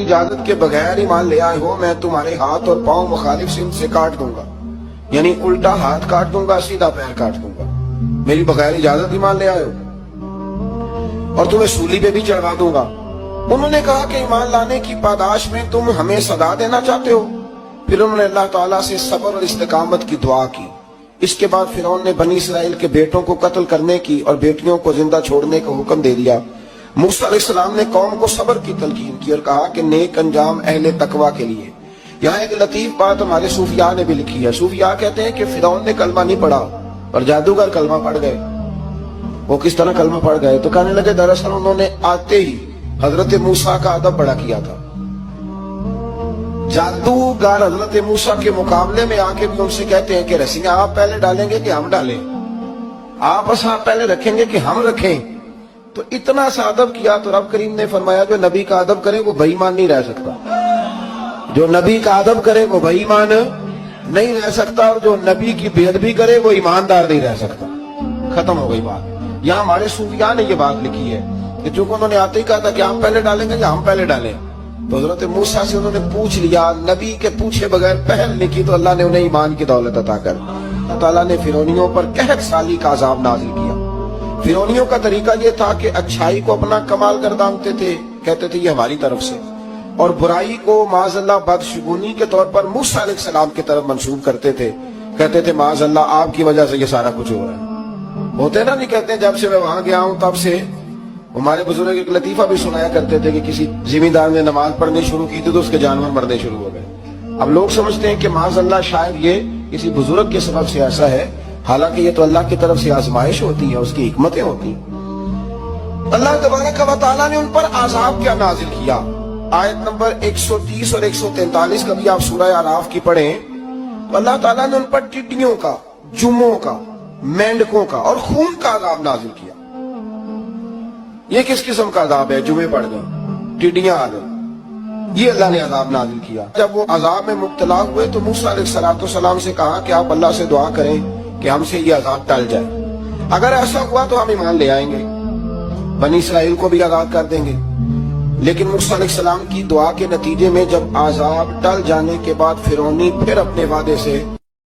اجازت کے بغیر ایمان لے آئے ہو، میں تمہارے ہاتھ اور پاؤں مخالف سمت سے کاٹ دوں گا، یعنی الٹا ہاتھ کاٹ دوں گا، سیدھا پیر کاٹ دوں گا، میری بغیر اجازت ایمان لے آئے ہو، اور تمہیں سولی پہ بھی چڑھا دوں گا۔ انہوں نے کہا کہ ایمان لانے کی پاداش میں تم ہمیں سزا دینا چاہتے ہو؟ پھر انہوں نے اللہ تعالیٰ سے صبر اور استقامت کی دعا کی۔ اس کے بعد فرعون نے بنی اسرائیل کے بیٹوں کو قتل کرنے کی اور بیٹیوں کو زندہ چھوڑنے کا حکم دے دیا۔ موسیٰ علیہ السلام نے قوم کو صبر کی تلقین کی اور کہا کہ نیک انجام اہل تقوی کے لیے۔ یہاں ایک لطیف بات ہمارے صوفیاء نے بھی لکھی ہے۔ صوفیاء کہتے ہیں کہ فرعون نے کلمہ نہیں پڑھا اور جادوگر کلمہ پڑھ گئے۔ وہ کس طرح کلمہ پڑھ گئے؟ تو کہنے لگے دراصل انہوں نے آتے ہی حضرت موسیٰ کا ادب بڑا کیا تھا۔ جادوگر حضرت موسیٰ کے مقابلے میں آ کے بھی ان سے کہتے ہیں کہ رسیاں آپ پہلے ڈالیں گے کہ ہم ڈالیں؟ آپ اصحاب پہلے رکھیں گے کہ ہم رکھیں؟ تو اتنا سا ادب کیا تو رب کریم نے فرمایا جو نبی کا ادب کرے وہ بے ایمان نہیں رہ سکتا، جو نبی کا ادب کرے وہ بے ایمان نہیں رہ سکتا، اور جو نبی کی بے ادبی کرے وہ ایماندار نہیں رہ سکتا۔ ختم ہو گئی بات۔ یہاں ہمارے صوفیاء نے یہ بات لکھی ہے کہ چونکہ انہوں نے آتے ہی کہا تھا کہ آپ پہلے ڈالیں گے یا ہم پہلے ڈالیں، تو حضرت موسیٰ سے انہوں نے پوچھ لیا، نبی کے پوچھے بغیر پہل نہیں کی تو اللہ نے انہیں ایمان کی دولت عطا کر۔ اللہ تعالیٰ نے فرعونیوں پر قحط سالی کا عذاب نازل کیا۔ فرعونیوں کا طریقہ یہ تھا کہ اچھائی کو اپنا کمال گردانتے تھے، کہتے تھے یہ ہماری طرف سے، اور برائی کو معاذ اللہ بدشگونی کے طور پر موسیٰ علیہ السلام کی طرف منسوب کرتے تھے، کہتے تھے معاذ اللہ آپ کی وجہ سے یہ سارا کچھ ہو رہا ہے۔ ہوتے نا نہیں کہتے ہیں جب سے میں وہاں گیا ہوں تب سے۔ ہمارے بزرگ ایک لطیفہ بھی سنایا کرتے تھے کہ کسی زمیندار نے نماز پڑھنی شروع کی تھی تو اس کے جانور مرنے شروع ہو گئے۔ اب لوگ سمجھتے ہیں کہ معاذ اللہ شاید یہ کسی بزرگ کے سبب سے ایسا ہے، حالانکہ یہ تو اللہ کی طرف سے آزمائش ہوتی ہے، اس کی حکمتیں ہوتی ہیں۔ اللہ تبارک و تعالیٰ نے ان پر عذاب کیا نازل کیا؟ آیت نمبر 130 اور 143 کا بھی آپ سورہ اعراف کی پڑھیں تو اللہ تعالیٰ نے ان پر ٹڈیوں کا، جموں کا، مینڈکوں کا اور خون کا عذاب نازل کیا۔ یہ کس قسم کا عذاب ہے؟ جمعے پڑ گئے، ٹڈیاں آ گئی، یہ اللہ نے عذاب نازل کیا۔ جب وہ عذاب میں مبتلا ہوئے تو موسیٰ علیہ السلام سے کہا کہ آپ اللہ سے دعا کریں کہ ہم سے یہ عذاب ٹل جائے، اگر ایسا ہوا تو ہم ایمان لے آئیں گے، بنی اسرائیل کو بھی آزاد کر دیں گے۔ لیکن موسیٰ علیہ السلام کی دعا کے نتیجے میں جب عذاب ٹل جانے کے بعد فرعونی پھر اپنے وعدے سے